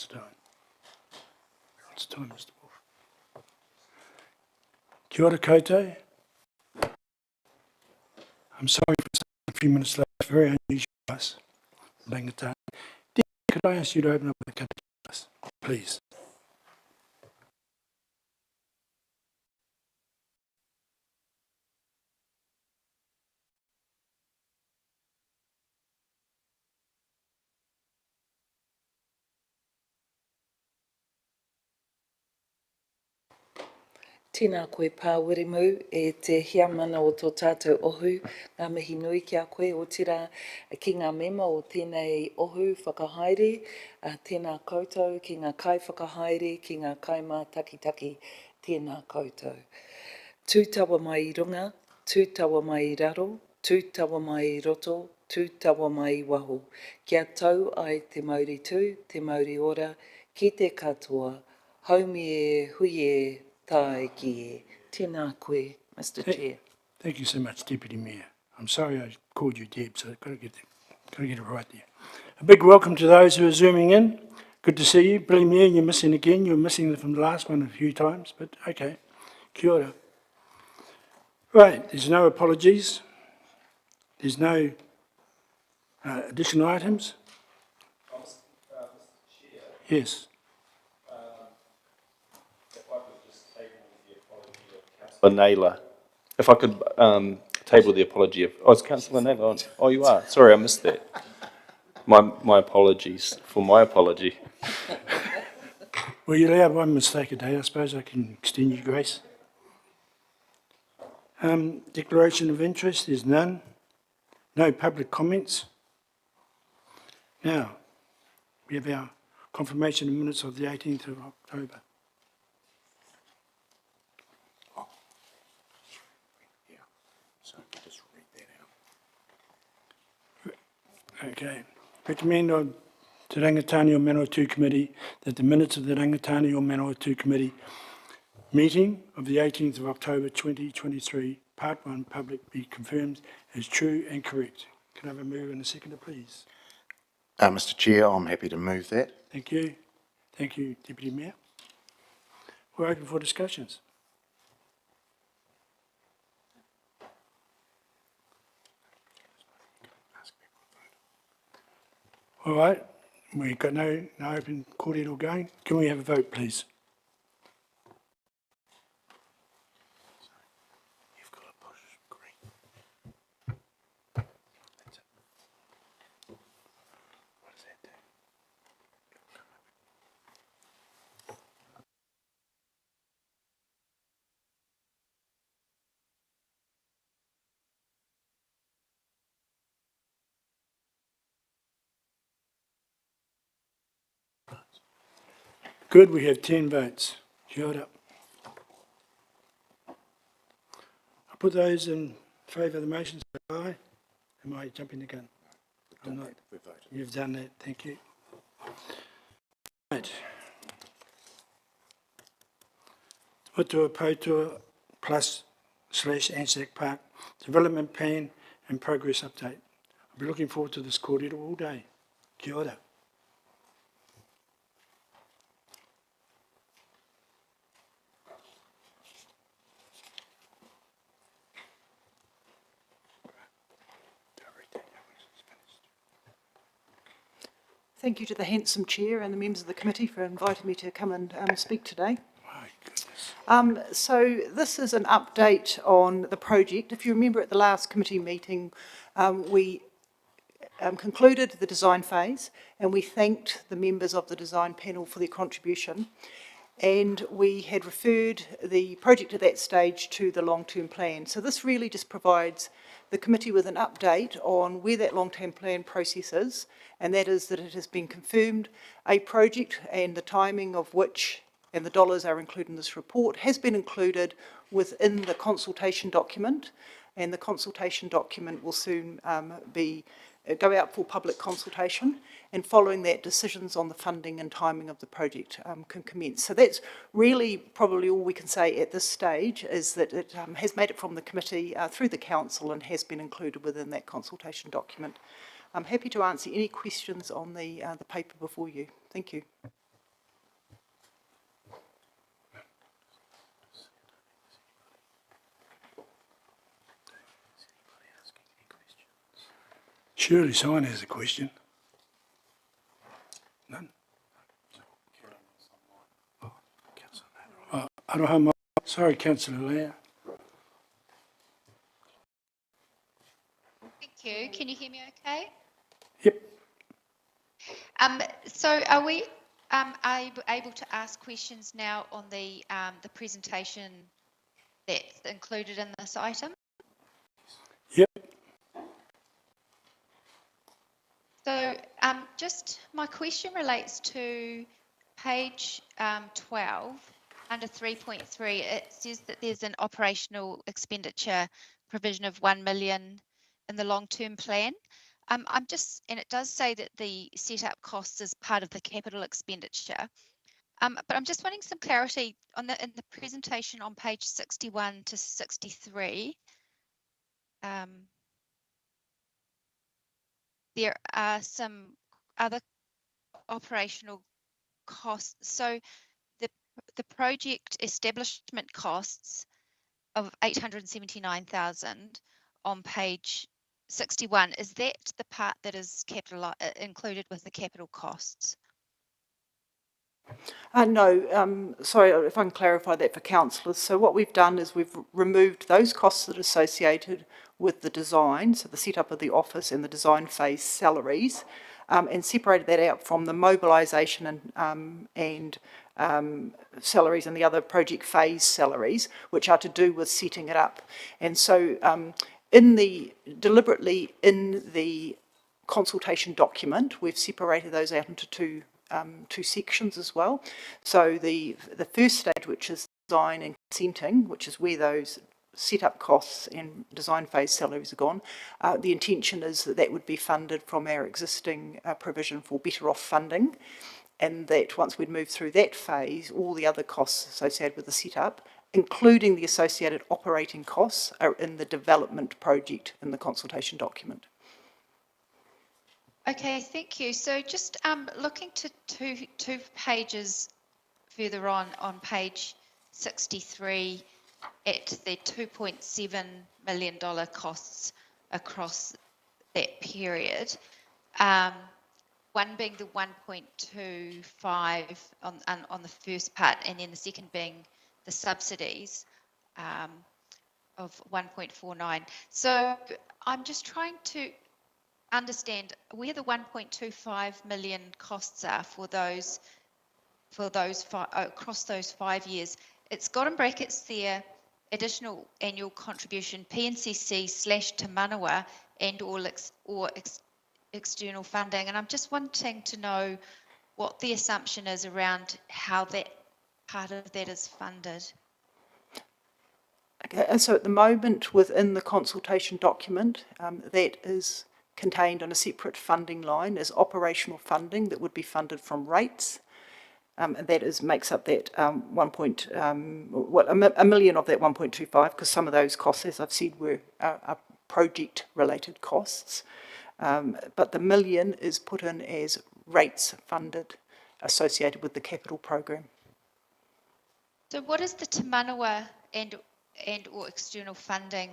What's the time? What's the time, Mr. Wolf? Kia ora koutou. I'm sorry for a few minutes late. It's very unusual for us. Rangitāne. Could I ask you to open up the cup of tea, please? Tēnā koe pāwirimu e te hiamana o tō tātou ohu, ngā mihi nui ki a koe o tira ki ngā mema o tēnei ohu whakahaere, tēnā koutou ki ngā kai whakahaere, ki ngā kai mā taki, tēnā koutou. Tūtawa mai I runga, tūtawa mai I raro, tūtawa mai I roto, tūtawa mai I waho. Kia tau ai te Māori tū, te Māori ora, ki te katoa, haumi e hui e tae ki e. Tēnā koe, Mr. Chair. Thank you so much, Deputy Mayor. I'm sorry I called you Deb, so I've got to get it right there. A big welcome to those who are zooming in. Good to see you. Billy Mayor, you're missing again. You were missing from the last one a few times, but okay. Kia ora. Right, there's no apologies. There's no additional items. Mr. Chair, Yes. if I could just table the apology of Councillor Naylor. If I could table the apology of... Oh, it's Councillor Naylor on. Oh, you are. Sorry, I missed that. My apologies for my apology. Well, you're allowed one mistake a day. I suppose I can extend you grace. Declaration of interest, there's none. No public comments. Now, we have our confirmation of minutes of the 18th of October. Yeah, so just read that out. Okay. Recommend to Rangitāne or Manawatū Committee that the minutes of the Rangitāne or Manawatū Committee meeting of the 18th of October 2023, Part 1, public, be confirmed as true and correct. Can I have a move and a seconder, please? Mr. Chair, I'm happy to move that. Thank you. Thank you, Deputy Mayor. We're open for discussions. All right, we've got no open cordial going. Can we have a vote, please? You've got to push green. That's it. What does that do? Good, we have 10 votes. Showed up. I put those in favour of the motion, say aye. Am I jumping the gun? I'm not. We've voted. You've done that, thank you. Right. Manawatū Poutua Plus / Anzac Park Development Plan and Progress Update. I'll be looking forward to this cordial all day. Kia ora. Thank you to the handsome chair and the members of the committee for inviting me to come and speak today. My goodness. So this is an update on the project. If you remember at the last committee meeting, we concluded the design phase and we thanked the members of the design panel for their contribution. And we had referred the project at that stage to the long-term plan. So this really just provides the committee with an update on where that long-term plan process is, and that is that it has been confirmed a project and the timing of which and the dollars are included in this report has been included within the consultation document, and the consultation document will soon go out for public consultation, and following that, decisions on the funding and timing of the project can commence. So that's really probably all we can say at this stage, is that it has made it from the committee through the council and has been included within that consultation document. I'm happy to answer any questions on the paper before you. Thank you. Shirley Sign has a question. None? Aroha, sorry, Councillor Leah. Thank you. Can you hear me okay? Yep. So are we able to ask questions now on the presentation that's included in this item? Yep. So just my question relates to page 12 under 3.3. It says that there's an operational expenditure provision of 1 million in the long-term plan. And it does say that the setup costs is part of the capital expenditure. But I'm just wanting some clarity on in the presentation on page 61 to 63. There are some other operational costs. So the project establishment costs of 879,000 on page 61, is that the part that is included with the capital costs? No, sorry if I can clarify that for councillors. So what we've done is we've removed those costs that are associated with the design, so the setup of the office and the design phase salaries, and separated that out from the mobilisation and salaries and the other project phase salaries, which are to do with setting it up. And so deliberately in the consultation document, we've separated those out into two sections as well. So the first stage, which is design and consenting, which is where those setup costs and design phase salaries are gone, the intention is that that would be funded from our existing provision for better off funding, and that once we'd moved through that phase, all the other costs associated with the setup, including the associated operating costs, are in the development project in the consultation document. Okay, thank you. So just looking to two pages further on page 63 at the $2.7 million costs across that period. One being the 1.25 on the first part, and then the second being the subsidies of 1.49. So I'm just trying to understand where the 1.25 million costs are for those across those 5 years. It's got in brackets there additional annual contribution PNCC / Te Manawa and or external funding, and I'm just wanting to know what the assumption is around how that part of that is funded. Okay, and so at the moment within the consultation document, that is contained on a separate funding line as operational funding that would be funded from rates, and that makes up that a million of that 1.25, because some of those costs, as I've said, are project related costs, but the million is put in as rates funded associated with the capital program. So what is the Te Manawa and or external funding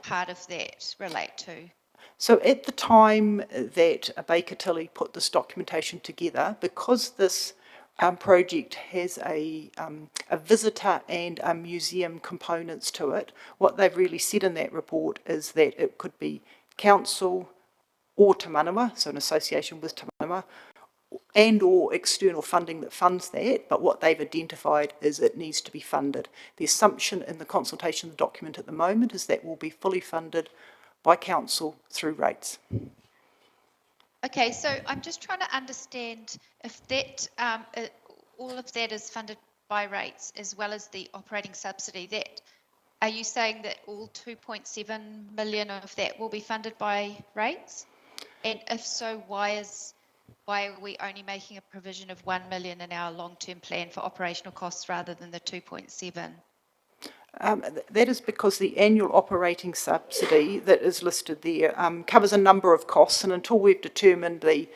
part of that relate to? So at the time that Baker Tilly put this documentation together, because this project has a visitor and a museum components to it, what they've really said in that report is that it could be council or Te Manawa, so an association with Te Manawa, and or external funding that funds that, but what they've identified is it needs to be funded. The assumption in the consultation document at the moment is that will be fully funded by council through rates. Okay, so I'm just trying to understand if that all of that is funded by rates as well as the operating subsidy. That are you saying that all 2.7 million of that will be funded by rates? And if so, why are we only making a provision of 1 million in our long-term plan for operational costs rather than the 2.7? That is because the annual operating subsidy that is listed there covers a number of costs, and until we've determined the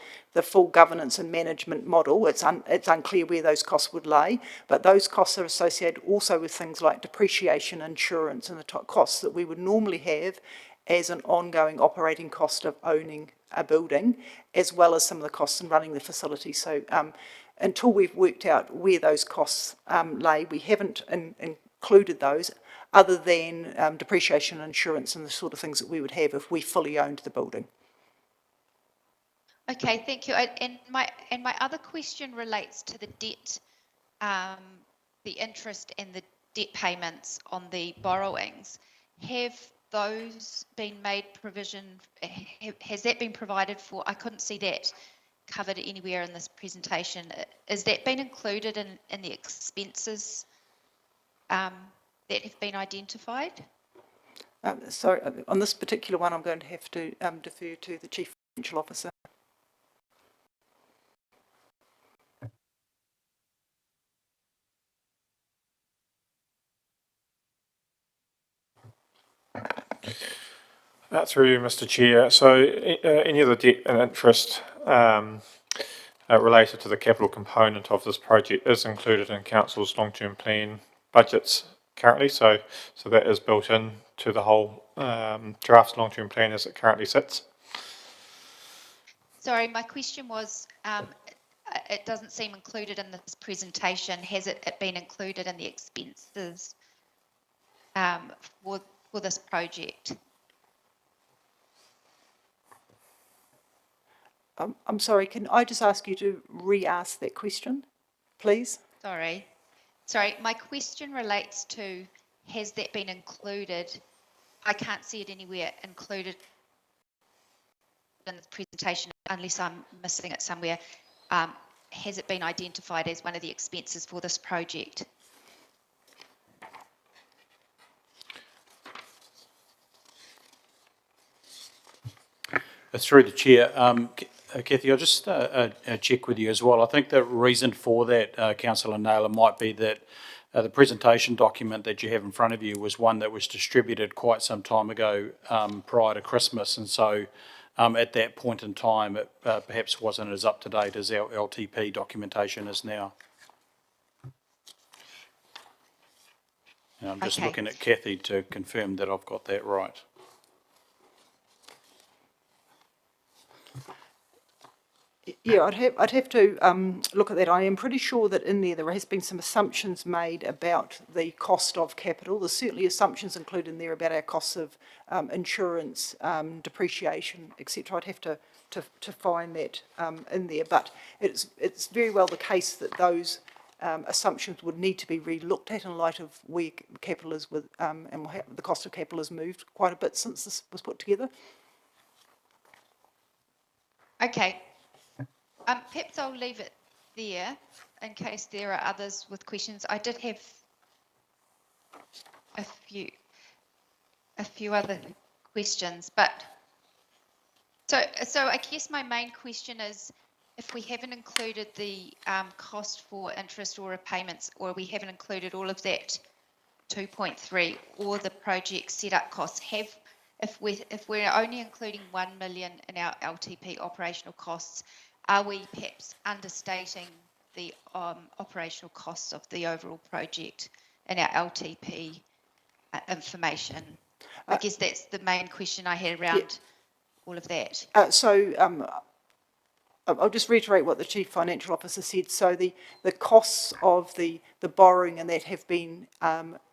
full governance and management model, it's unclear where those costs would lay, but those costs are associated also with things like depreciation, insurance, and the costs that we would normally have as an ongoing operating cost of owning a building, as well as some of the costs in running the facility. So until we've worked out where those costs lay, we haven't included those, other than depreciation, insurance, and the sort of things that we would have if we fully owned the building. Okay, thank you. And my other question relates to the debt, the interest and the debt payments on the borrowings. Have those been made provision? Has that been provided for? I couldn't see that covered anywhere in this presentation. Is that been included in the expenses that have been identified? Sorry, on this particular one, I'm going to have to defer to the Chief Financial Officer. Through you, Mr. Chair. So any of the debt and interest related to the capital component of this project is included in Council's long-term plan budgets currently. So that is built in to the whole draft long-term plan as it currently sits. Sorry, my question was, it doesn't seem included in this presentation. Has it been included in the expenses for this project? I'm sorry, can I just ask you to re-ask that question, please? Sorry, my question relates to, has that been included? I can't see it anywhere included in this presentation unless I'm missing it somewhere. Has it been identified as one of the expenses for this project? Through the chair, Kathy, I'll just check with you as well. I think the reason for that, Councillor Naylor, might be that the presentation document that you have in front of you was one that was distributed quite some time ago prior to Christmas, and so at that point in time it perhaps wasn't as up to date as our LTP documentation is now. And I'm just looking at Kathy to confirm that I've got that right. Yeah, I'd have to look at that. I am pretty sure that in there has been some assumptions made about the cost of capital. There's certainly assumptions included in there about our costs of insurance, depreciation, etc. I'd have to find that in there, but it's very well the case that those assumptions would need to be re-looked at in light of where capital is with and the cost of capital has moved quite a bit since this was put together. Okay. Perhaps I'll leave it there in case there are others with questions. I did have a few other questions, but so I guess my main question is, if we haven't included the cost for interest or repayments, or we haven't included all of that 2.3 or the project setup costs, if we're only including 1 million in our LTP operational costs, are we perhaps understating the operational costs of the overall project in our LTP information? I guess that's the main question I had around all of that. I'll just reiterate what the Chief Financial Officer said. So the costs of the borrowing and that have been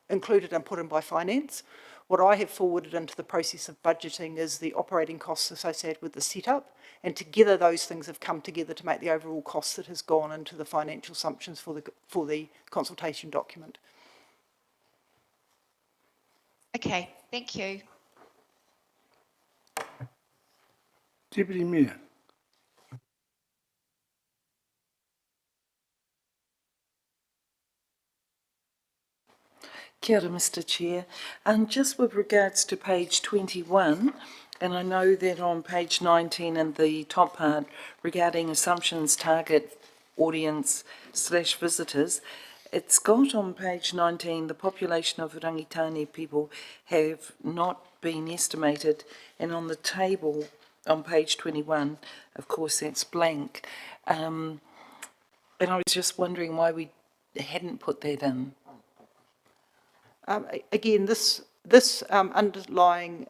included and put in by finance. What I have forwarded into the process of budgeting is the operating costs associated with the setup, and together those things have come together to make the overall cost that has gone into the financial assumptions for the consultation document. Okay, thank you. Deputy Mayor. Kia ora, Mr Chair. Just with regards to page 21, and I know that on page 19 in the top part regarding assumptions, target audience / visitors, it's got on page 19 the population of Rangitāne people have not been estimated, and on the table on page 21, of course, that's blank. And I was just wondering why we hadn't put that in. Again, this underlying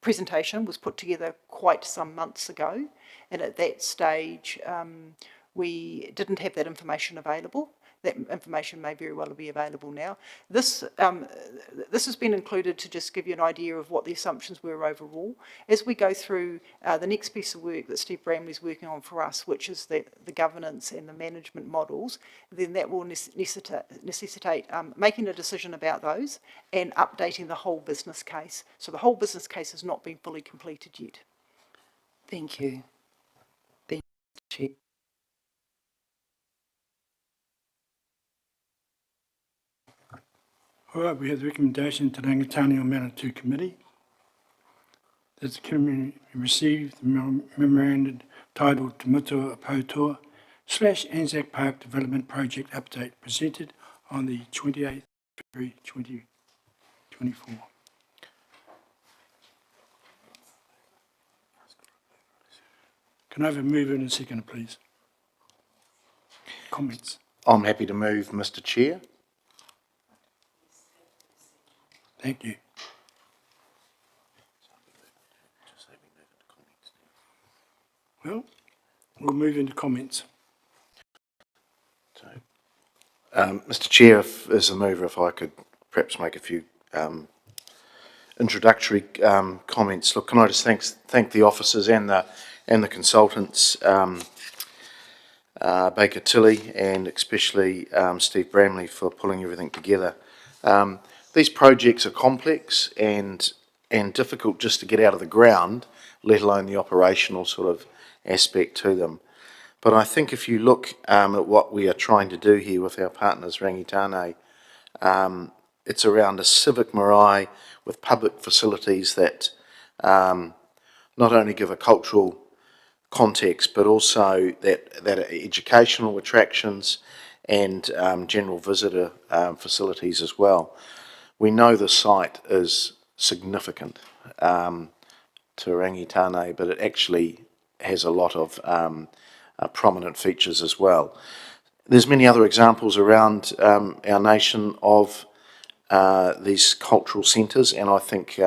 presentation was put together quite some months ago, and at that stage we didn't have that information available. That information may very well be available now. This has been included to just give you an idea of what the assumptions were overall. As we go through the next piece of work that Steve Bramley's working on for us, which is the governance and the management models, then that will necessitate making a decision about those and updating the whole business case. So the whole business case has not been fully completed yet. Thank you. Thank you, Chair. All right, we have the recommendation to Rangitāne on Manawatū Committee that the committee receive the memorandum titled Te Manawatū / Anzac Park Development Project Update presented on the 28th February 2024. Can I have a mover and a second, please? Comments? I'm happy to move, Mr. Chair. Thank you. Well, we'll move into comments. Mr. Chair, as a mover, if I could perhaps make a few introductory comments. Look, can I just thank the officers and the consultants, Baker Tilly and especially Steve Bramley for pulling everything together. These projects are complex and difficult just to get out of the ground, let alone the operational sort of aspect to them. But I think if you look at what we are trying to do here with our partners, Rangitāne, it's around a civic marae with public facilities that not only give a cultural context, but also that are educational attractions and general visitor facilities as well. We know the site is significant to Rangitāne, but it actually has a lot of prominent features as well. There's many other examples around our nation of these cultural centres, and I think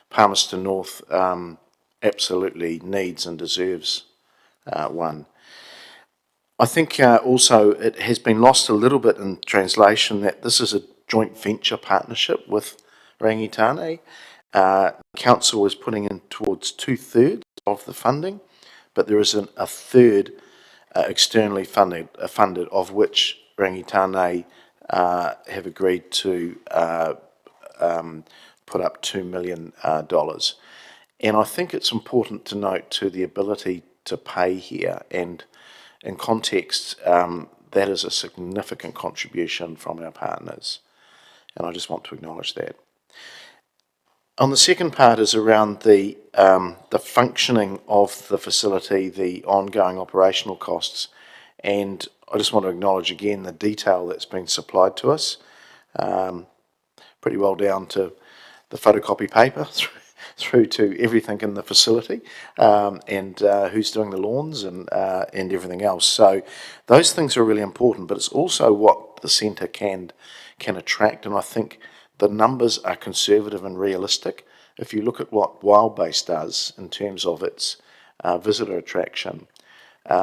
Palmerston North absolutely needs and deserves one. I think also it has been lost a little bit in translation that this is a joint venture partnership with Rangitāne. The council is putting in towards 2/3 of the funding, but there is a third externally funded, of which Rangitāne have agreed to put up $2 million. And I think it's important to note to the ability to pay here, and in context, that is a significant contribution from our partners, and I just want to acknowledge that. On the second part is around the functioning of the facility, the ongoing operational costs, and I just want to acknowledge again the detail that's been supplied to us, pretty well down to the photocopy paper through to everything in the facility, and who's doing the lawns and everything else. So those things are really important, but it's also what the centre can attract, and I think the numbers are conservative and realistic. If you look at what Wild Base does in terms of its visitor attraction, Te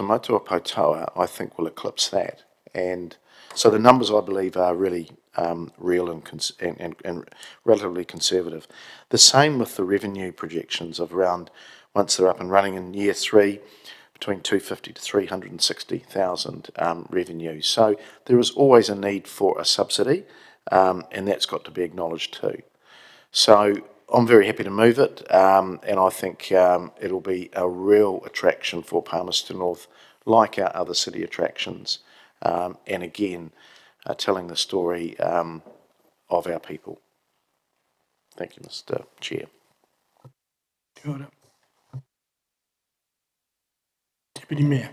Manawatū, I think, will eclipse that. And so the numbers, I believe, are really real and relatively conservative. The same with the revenue projections of around, once they're up and running in year 3, between 250 to 360,000 revenue. So there is always a need for a subsidy, and that's got to be acknowledged too. So I'm very happy to move it, and I think it'll be a real attraction for Palmerston North, like our other city attractions, and again, telling the story of our people. Thank you, Mr. Chair. Kia ora. Deputy Mayor.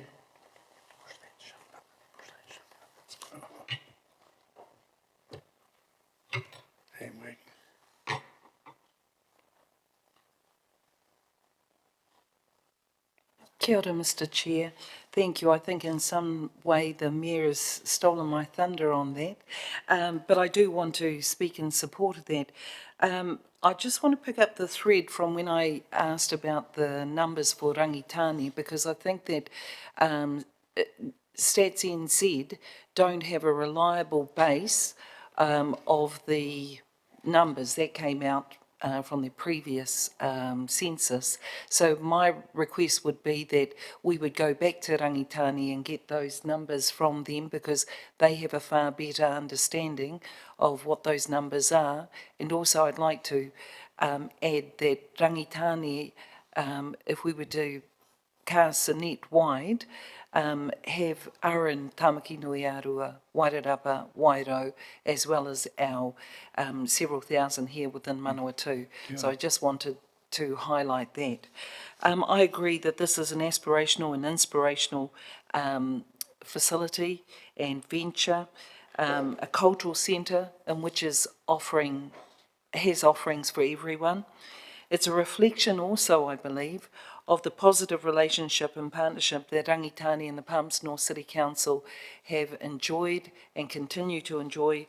Kia ora, Mr. Chair. Thank you. I think in some way the Mayor has stolen my thunder on that, but I do want to speak in support of that. I just want to pick up the thread from when I asked about the numbers for Rangitāne, because I think that Stats NZ don't have a reliable base of the numbers that came out from the previous census. So my request would be that we would go back to Rangitāne and get those numbers from them, because they have a far better understanding of what those numbers are. And also I'd like to add that Rangitāne, if we were to cast a net wide, have Aran, Tamaki Nui Arua, Wairarapa, Wairau, as well as our several thousand here within Manawatū. So I just wanted to highlight that. I agree that this is an aspirational and inspirational facility and venture, a cultural centre in which has offerings for everyone. It's a reflection also, I believe, of the positive relationship and partnership that Rangitāne and the Palms North City Council have enjoyed and continue to enjoy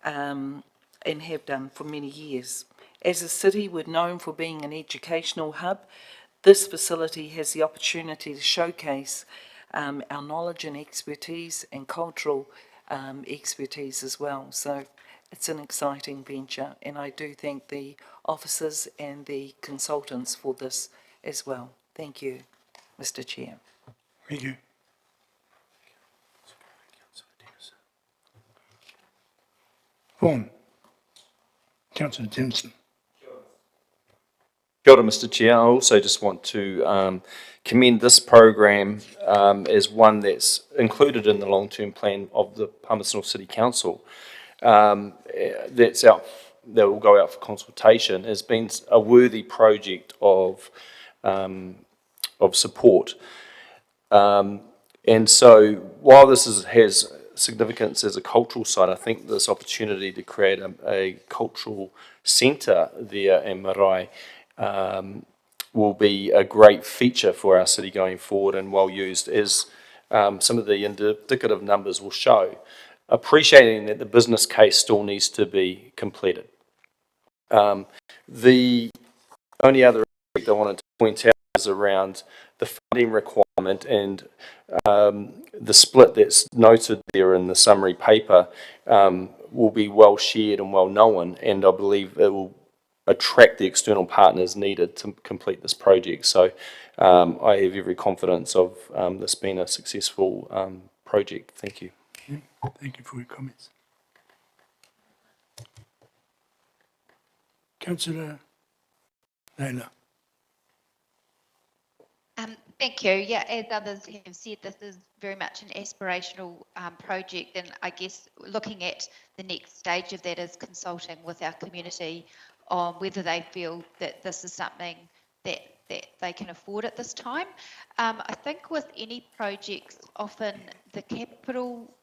and have done for many years. As a city, we're known for being an educational hub. This facility has the opportunity to showcase our knowledge and expertise and cultural expertise as well. So it's an exciting venture, and I do thank the officers and the consultants for this as well. Thank you, Mr. Chair. Thank you. Vaughan. Councillor Denison. Kia ora, Mr. Chair. I also just want to commend this program as one that's included in the long-term plan of the Palmerston North City Council. That will go out for consultation, has been a worthy project of support. And so while this has significance as a cultural site, I think this opportunity to create a cultural centre there in Marae will be a great feature for our city going forward, and well used, as some of the indicative numbers will show, appreciating that the business case still needs to be completed. The only other aspect I wanted to point out is around the funding requirement, and the split that's noted there in the summary paper will be well shared and well known, and I believe it will attract the external partners needed to complete this project. So I have every confidence of this being a successful project. Thank you. Yeah, thank you for your comments. Councillor Naylor. Thank you. Yeah, as others have said, this is very much an aspirational project, and I guess looking at the next stage of that is consulting with our community on whether they feel that this is something that they can afford at this time. I think with any projects, often the capital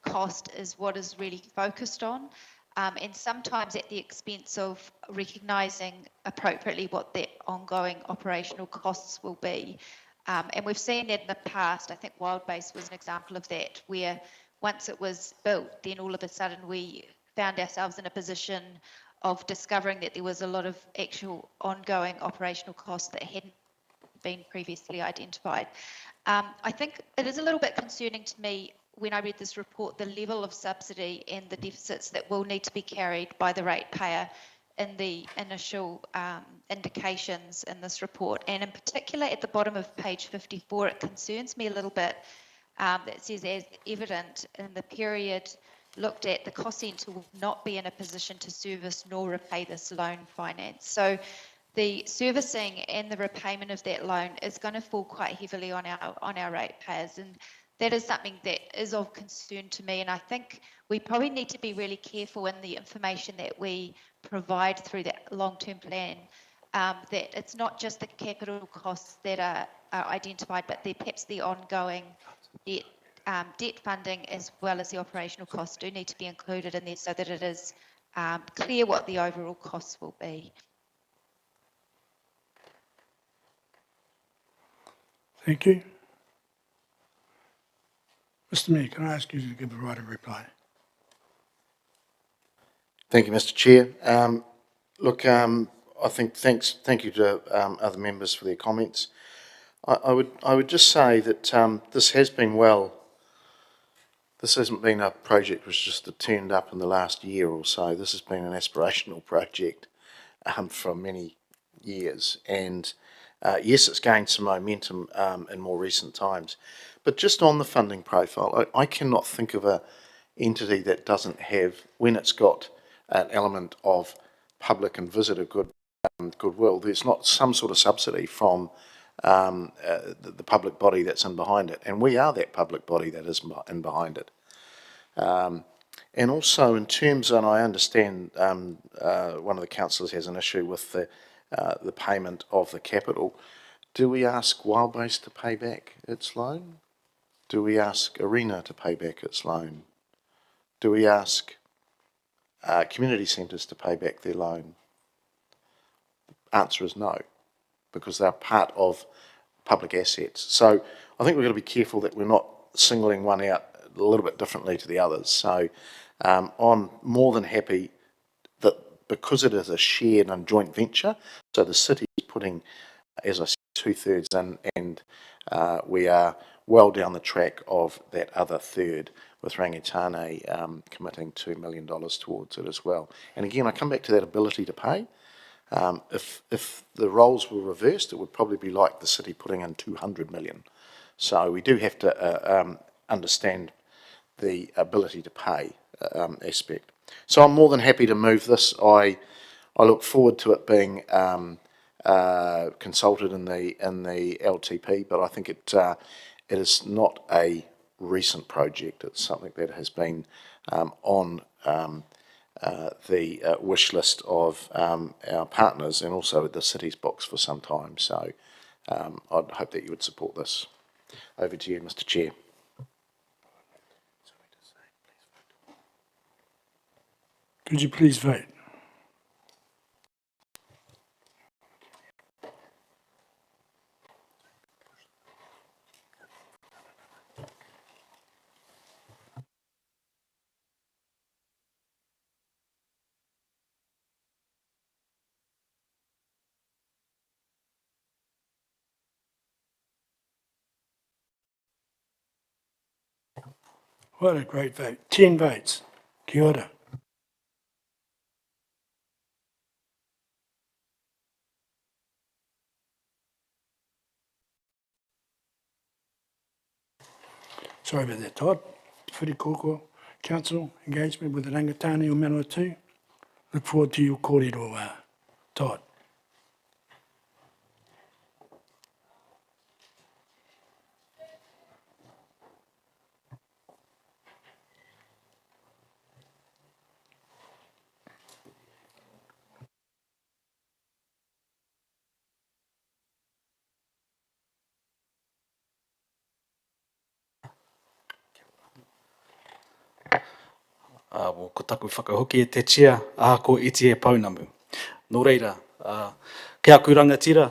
cost is what is really focused on. And sometimes at the expense of recognising appropriately what the ongoing operational costs will be. And we've seen that in the past. I think Wildbase was an example of that, where once it was built, then all of a sudden we found ourselves in a position of discovering that there was a lot of actual ongoing operational costs that hadn't been previously identified. I think it is a little bit concerning to me when I read this report, the level of subsidy and the deficits that will need to be carried by the ratepayer in the initial indications in this report. And in particular, at the bottom of page 54, it concerns me a little bit that says, as evident in the period looked at, the cost centre will not be in a position to service nor repay this loan finance. So the servicing and the repayment of that loan is going to fall quite heavily on our ratepayers, and that is something that is of concern to me. And I think we probably need to be really careful in the information that we provide through that long-term plan, that it's not just the capital costs that are identified, but perhaps the ongoing debt funding as well as the operational costs do need to be included in there, so that it is clear what the overall costs will be. Thank you. Mr. Mayor, can I ask you to give a right of reply? Thank you, Mr. Chair. I think thank you to other members for their comments. I would just say that this hasn't been a project which just turned up in the last year or so. This has been an aspirational project for many years, and yes, it's gained some momentum in more recent times. But just on the funding profile, I cannot think of a entity that doesn't have, when it's got an element of public and visitor goodwill, there's not some sort of subsidy from the public body that's in behind it, and we are that public body that is in behind it. And also in terms, and I understand one of the councillors has an issue with the payment of the capital. Do we ask Wildbase to pay back its loan? Do we ask Arena to pay back its loan? Do we ask community centres to pay back their loan? Answer is no, because they're part of public assets. So I think we've got to be careful that we're not singling one out a little bit differently to the others. So I'm more than happy that because it is a shared and joint venture, so the city is putting, as I said, 2/3 in, and we are well down the track of that other third, with Rangitāne committing $2 million towards it as well. And again, I come back to that ability to pay. If the roles were reversed, it would probably be like the city putting in 200 million. So we do have to understand the ability to pay aspect. So I'm more than happy to move this. I look forward to it being consulted in the LTP, but I think it is not a recent project. It's something that has been on the wish list of our partners and also the city's box for some time. So I'd hope that you would support this. Over to you, Mr. Chair. Could you please vote? What a great vote. 10 votes. Kia ora. Sorry about that, Todd. Whiri kōkua, council engagement with the Rangitāne o Manawatū. Look forward to your kōrero, Todd. Ko taku whakahoki e te tia, ko iti e paunamu. Nō reira, kia aku rangatira,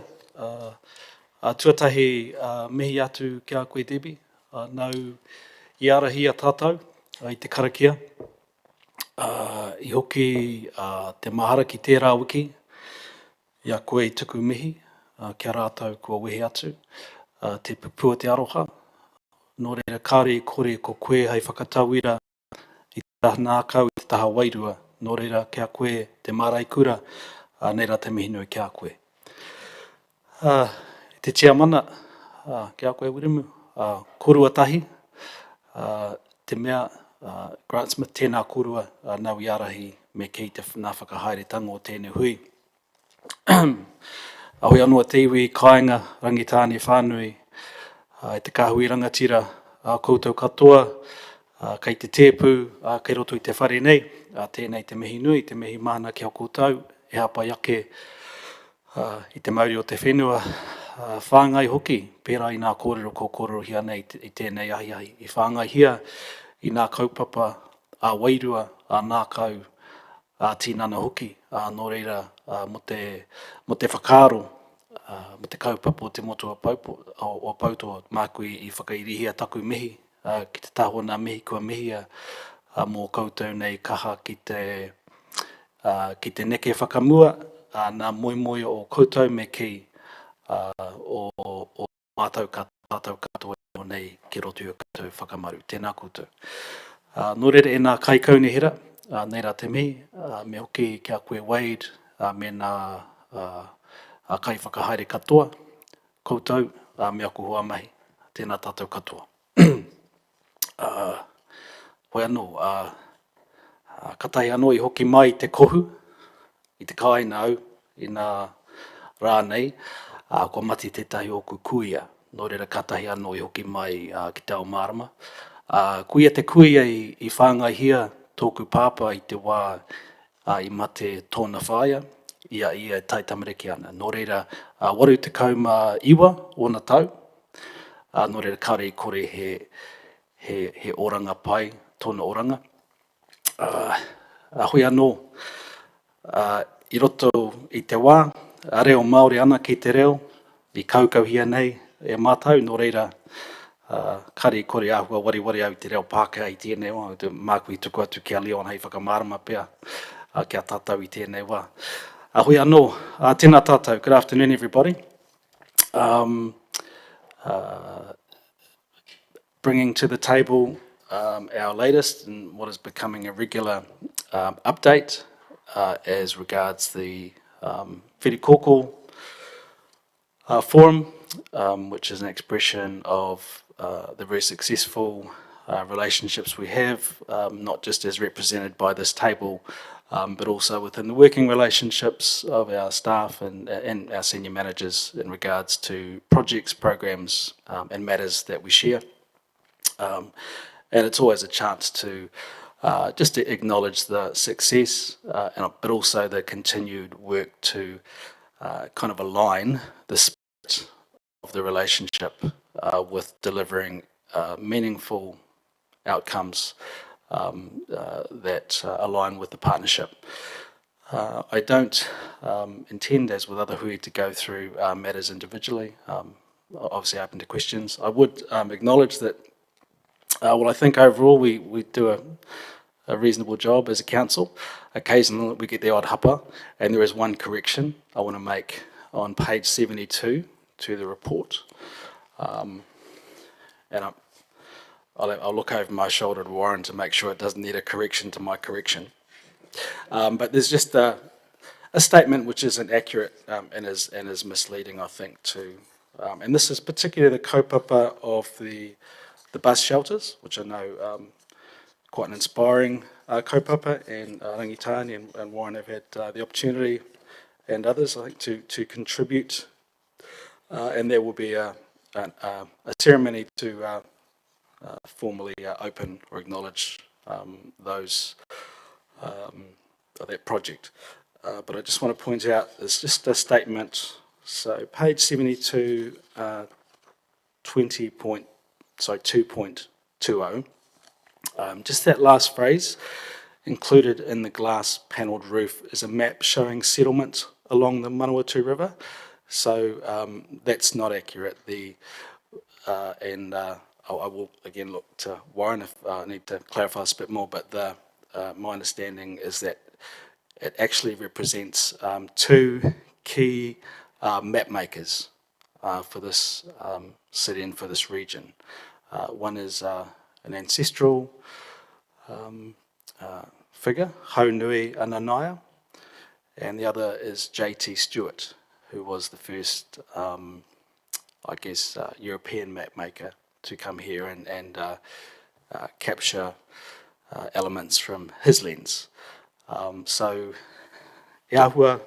tuatahi mihi atu kia koe Debbie, nau i arahi a tātou i te karakia. I hoki te mahara ki tērā wiki, i a koe i tuku mihi, kia rātou kua wehe atu, te pupua te aroha. Nō reira, kāre i kore ko koe hei whakatauira i te taha nākau, i te taha wairua. Nō reira, kia koe te marae kura, nei rā te mihi nui kia koe. Te tia mana, kia koe Wirimu, korua tahi, te mea, Grant Smith, tēnā korua, nau i arahi me kei te nā whakahaere tanga o tēnei hui. Ahoi anua te iwi kāinga Rangitāne whānui, e te kāhui rangatira, koutou katoa, kei te tēpū, kei roto i te whare nei, tēnei te mihi nui, te mihi mana kia koutou, e hapa yake i te mauri o te whenua, whāngai hoki, pērā i nā kōrero ko kōrero hia nei i tēnei ahi, i whāngai hia, i nā kaupapa, a wairua, a nākau, a tīnana hoki, nō reira, mo te whakaaro, mo te kaupapa o te motu o pauto, māku i whakairihia taku mihi, ki te tahona mihi kua mihia, mō koutou nei kaha ki te ki te neke whakamua, nā moe o koutou me ki o mātou katoa o nei ki roto i o koutou whakamaru. Tēnā koutou. Nō reira e nā kai kaunihira, nei rā te mihi, me hoki kia koe Wade, me nā kai whakahaere katoa, koutou, me aku hoa mahi. Tēnā tātou katoa. Hoi anō, katahi anō i hoki mai te kohu, i te kainau, i nā rānei, kua mati tētahi o kukuia. Nō reira katahi anō i hoki mai ki te ao marama. Kuia te kuia i whāngaihia tōku pāpā i te wā i mate tōna whāia, ia e tai tamariki ana. Nō reira, 82 ona tau, nō reira kare i kore he oranga pai, tōna oranga. Hoi anō, i roto i te wā, a reo Māori ana ki te reo, i kaukauhia nei e mātau, nō reira, kare i kore āhua wari au te reo Pākehā i tēnei wā, te māku i tuku atu kia Leon hei whakamārama pēr, kia tātou i tēnei wā. Hoi anō, tēnā tātou, good afternoon everybody. Bringing to the table our latest and what is becoming a regular update as regards the Whirikoko Forum, which is an expression of the very successful relationships we have, not just as represented by this table, but also within the working relationships of our staff and our senior managers in regards to projects, programs, and matters that we share. And it's always a chance to just to acknowledge the success, but also the continued work to kind of align the spirit of the relationship with delivering meaningful outcomes that align with the partnership. I don't intend, as with other hui, to go through matters individually. Obviously open to questions. I would acknowledge that well, I think overall we do a reasonable job as a council. Occasionally we get the odd hapa, and there is one correction I want to make on page 72 to the report. And I'll look over my shoulder at Warren to make sure it doesn't need a correction to my correction. But there's just a statement which isn't accurate and is misleading, I think, too. And this is particularly the kaupapa of the bus shelters, which I know quite an inspiring kaupapa, and Rangitāne and Warren have had the opportunity, and others, I think, to contribute. And there will be a ceremony to formally open or acknowledge those that project. But I just want to point out, there's just a statement. So page 72, 2.20, just that last phrase, included in the glass panelled roof is a map showing settlement along the Manawatū River. So that's not accurate. I will again look to Warren if I need to clarify this a bit more, but my understanding is that it actually represents two key map makers for this city and for this region. One is an ancestral figure, Haunui Ananaya, and the other is J.T. Stewart, who was the first, European map maker to come here and capture elements from his lens. So, Yahua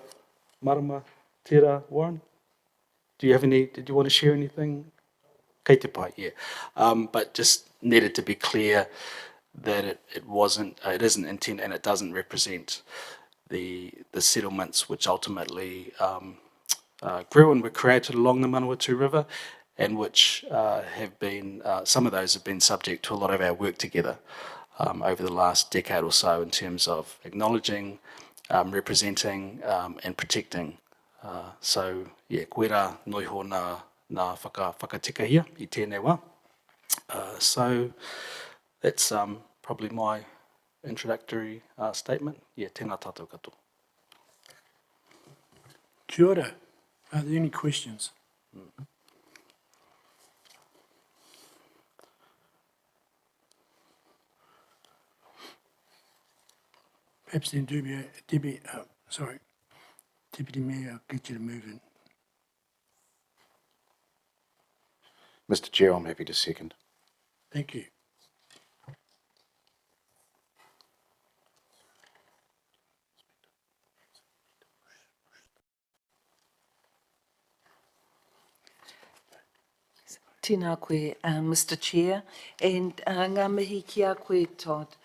Marama Tira, Warren, did you want to share anything? Kei te pai, yeah. But just needed to be clear that it isn't intended and it doesn't represent the settlements which ultimately grew and were created along the Manawatū River, and which have been, some of those have been subject to a lot of our work together over the last decade or so in terms of acknowledging, representing and protecting. So, yeah, koera noiho nā whakatikahia i tēnei wā. So that's probably my introductory statement. Yeah, tēnā tātou katoa. Kia ora. Are there any questions? Perhaps then Deputy Mayor, I'll get you to move in. Mr Chair, I'm happy to second. Thank you. Tēnā koe, Mr Chair, and ngā mihi ki a koe, Todd.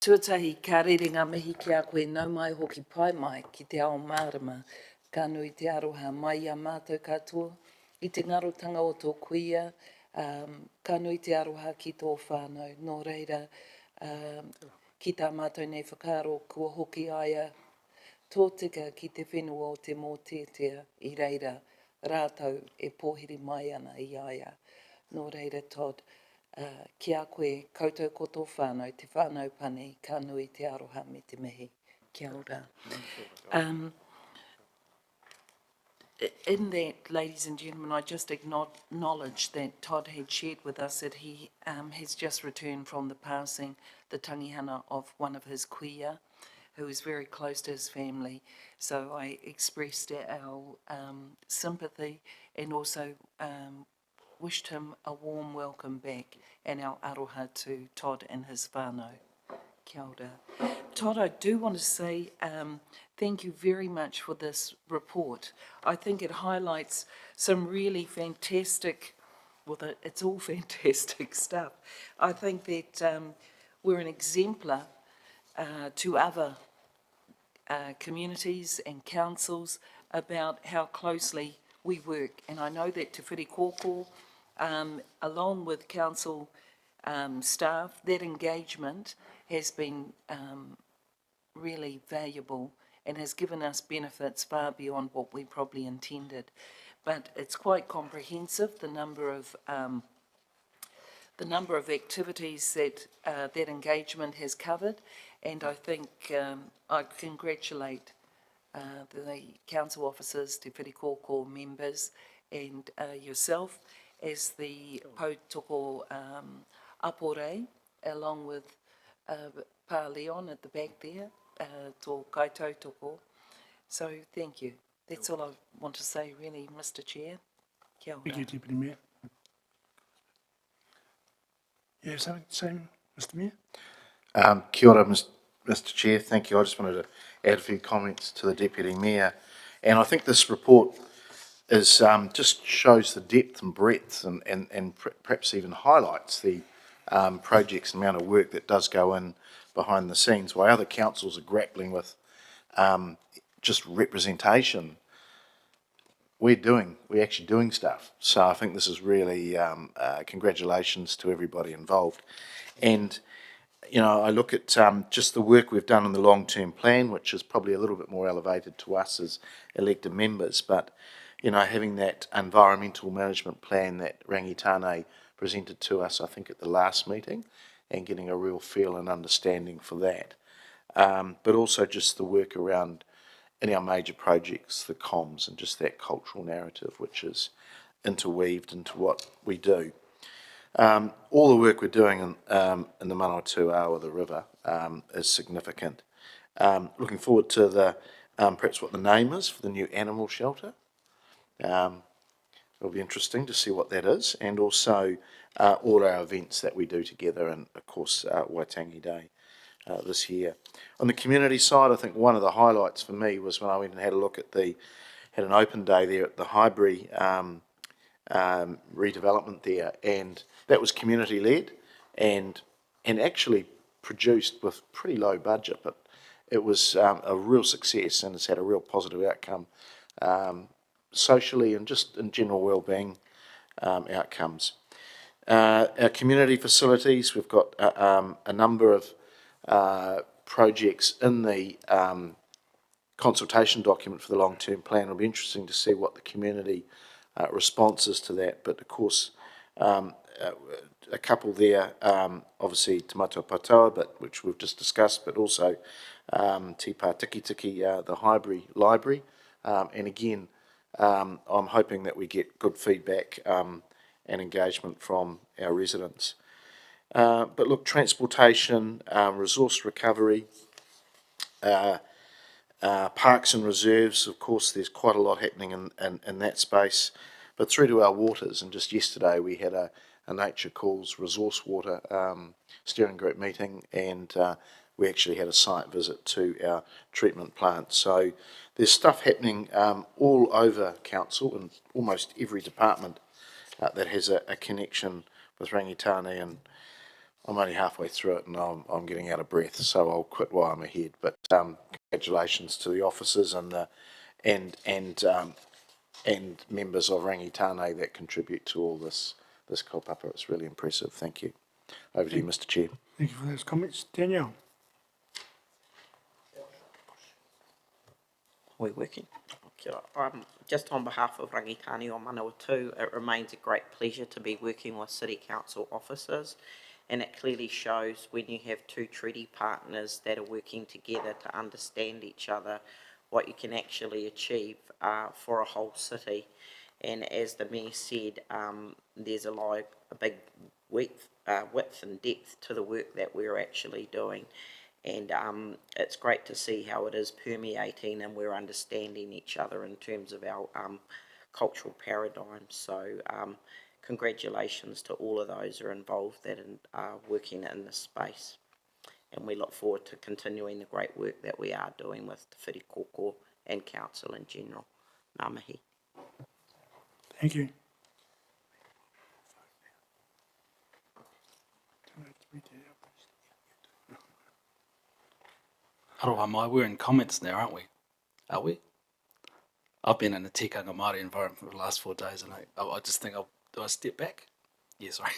Tuatahi, ka rere ngā mihi ki a koe, nau mai hoki pai mai ki te ao mārama, ka nui te aroha mai a mātou katoa, i te ngarotanga o tō kuia, ka nui te aroha ki tō whānau, nō reira, ki tā mātou nei whakaaro, kua hoki aia, tō tika ki te whenua o te mōtetea i reira, rātau e pōhiri mai ana i aia. Nō reira, Todd, ki a koe koutou ko tō whānau, te whānau pane, ka nui te aroha me te mihi. Kia ora. In that, ladies and gentlemen, I just acknowledge that Todd had shared with us that he has just returned from the passing, the tangihana of one of his kuia, who is very close to his family. So I expressed our sympathy and also wished him a warm welcome back and our aroha to Todd and his whānau. Kia ora. Todd, I do want to say thank you very much for this report. I think it highlights some really fantastic, well, it's all fantastic stuff. I think that we're an exemplar to other communities and councils about how closely we work. And I know that Te Whiri Kōkō, along with council staff, that engagement has been really valuable and has given us benefits far beyond what we probably intended. But it's quite comprehensive, the number of activities that that engagement has covered, and I think I congratulate the council officers, Te Whiri Kōkō members, and yourself as the Pautoko Apore, along with Pa Leon at the back there, tō kaitautoko. So thank you. That's all I want to say, really, Mr Chair. Kia ora. Thank you, Deputy Mayor. You have something to say, Mr Mayor? Kia ora, Mr Chair, thank you. I just wanted to add a few comments to the Deputy Mayor. And I think this report is just shows the depth and breadth and perhaps even highlights the projects and amount of work that does go in behind the scenes, while other councils are grappling with just representation. We're actually doing stuff. So I think this is really congratulations to everybody involved. And you know, I look at just the work we've done on the long-term plan, which is probably a little bit more elevated to us as elected members, but you know, having that environmental management plan that Rangitāne presented to us, I think, at the last meeting, and getting a real feel and understanding for that. But also just the work around in our major projects, the comms, and just that cultural narrative, which is interweaved into what we do. All the work we're doing in the Manawatū or the river is significant. Looking forward to the perhaps what the name is for the new animal shelter. It'll be interesting to see what that is, and also all our events that we do together, and of course Waitangi Day this year. On the community side, I think one of the highlights for me was when I went and had a look at had an open day there at the Highbury redevelopment there, and that was community led and actually produced with pretty low budget, but it was a real success and it's had a real positive outcome socially and just in general wellbeing outcomes. Our community facilities, we've got a number of projects in the consultation document for the long-term plan. It'll be interesting to see what the community responses to that, but of course a couple there, obviously Te Matua Patoa, which we've just discussed, but also Te Pā Tiki Tiki, the Highbury Library. And again, I'm hoping that we get good feedback and engagement from our residents. But look, transportation, resource recovery, parks and reserves, of course, there's quite a lot happening in that space. But through to our waters, and just yesterday we had a Nature Calls Resource Water steering group meeting, and we actually had a site visit to our treatment plant. So there's stuff happening all over council and almost every department that has a connection with Rangitāne, and I'm only halfway through it and I'm getting out of breath, so I'll quit while I'm ahead. But congratulations to the officers and members of Rangitāne that contribute to all this kaupapa. It's really impressive. Thank you. Over to you, Mr. Chair. Thank you for those comments. Danielle? We're working. Kia ora. Just on behalf of Rangitāne o Manawatū, it remains a great pleasure to be working with City Council officers, and it clearly shows when you have two treaty partners that are working together to understand each other, what you can actually achieve for a whole city. And as the Mayor said, there's a big width and depth to the work that we're actually doing. And it's great to see how it is permeating and we're understanding each other in terms of our cultural paradigms. So congratulations to all of those who are involved that are working in this space. And we look forward to continuing the great work that we are doing with Te Whiri Kōkō and Council in general. Ngā mihi. Thank you. Aroha mai, we're in comments now, aren't we? Are we? I've been in a tikanga Māori environment for the last 4 days, and I just think do I step back? Yeah, sorry.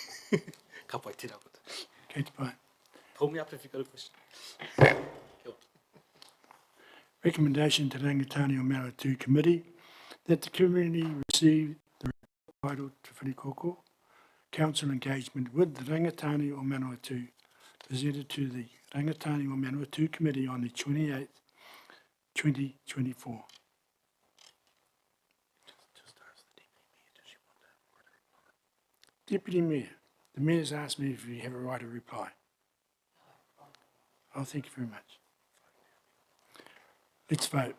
Ka pai tira koutou. Okay, bye. Pull me up if you've got a question. Kia ora. Recommendation to Rangitāne o Manawatū Committee that the community receive the title Te Whiri Kōkō Council engagement with the Rangitāne o Manawatū presented to the Rangitāne o Manawatū Committee on the 28th, 2024. Deputy Mayor, the Mayor's asked me if you have a right of reply. Oh, thank you very much. Let's vote.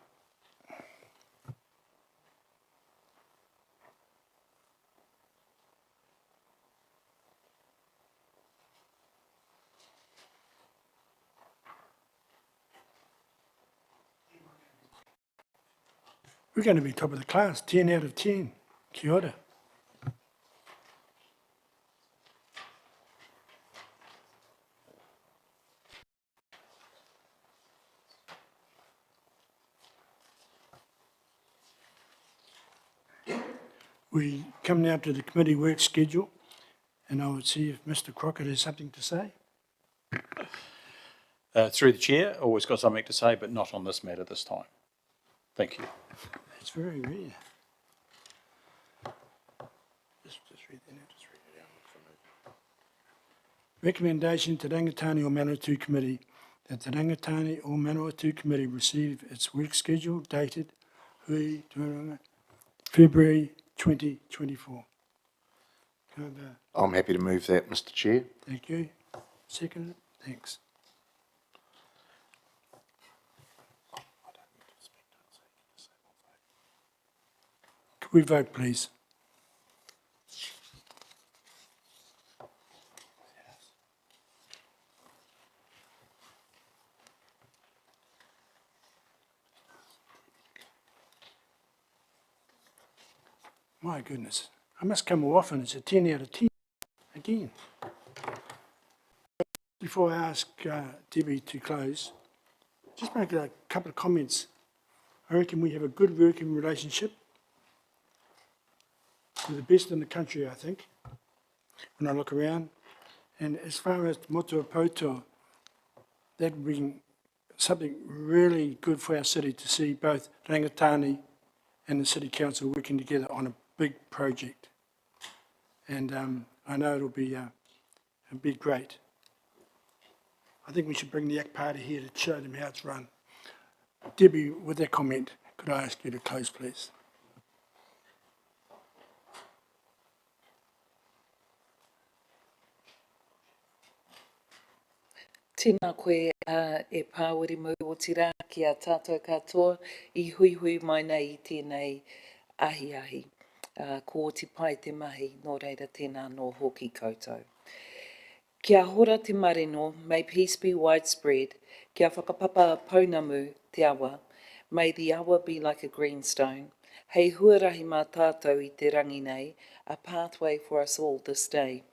We're going to be top of the class, 10 out of 10. Kia ora. We come now to the committee work schedule, and I would see if Mr. Crockett has something to say. Through the chair, always got something to say, but not on this matter this time. Thank you. It's very rare. Just read that out. Just read it out. Recommendation to Rangitāne o Manawatū Committee that the Rangitāne o Manawatū Committee receive its work schedule dated February 2024. I'm happy to move that, Mr. Chair. Thank you. Second, thanks. Could we vote, please? My goodness, I must come more often. It's a 10 out of 10 again. Before I ask Debbie to close, just make a couple of comments. I reckon we have a good working relationship. We're the best in the country, I think, when I look around. And as far as motua poto, that would be something really good for our city to see both Rangitāne and the City Council working together on a big project. And I know it'll be great. I think we should bring the ACT Party here to show them how it's run. Debbie, with that comment, could I ask you to close, please? Tēnā koe e pāwiri mu o tira ki a tātou katoa I hui hui mai nei I tēnei ahi ahi. Ko te pai te mahi, nō reira tēnā no hoki koutou. Kia hora te marino, may peace be widespread. Kia whakapapa pounamu te awa. May the awa be like a greenstone. Hei huarahi mā tātou I te rangi nei, a pathway for us all this day.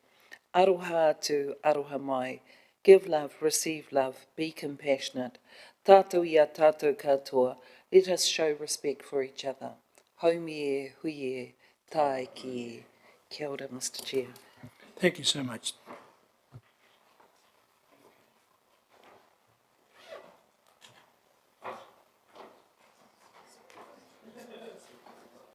Aroha atu, aroha mai. Give love, receive love, be compassionate. Tātou ia tātou katoa, let us show respect for each other. Haumi e, hui e, tae ki e. Kia ora, Mr Chair. Thank you so much.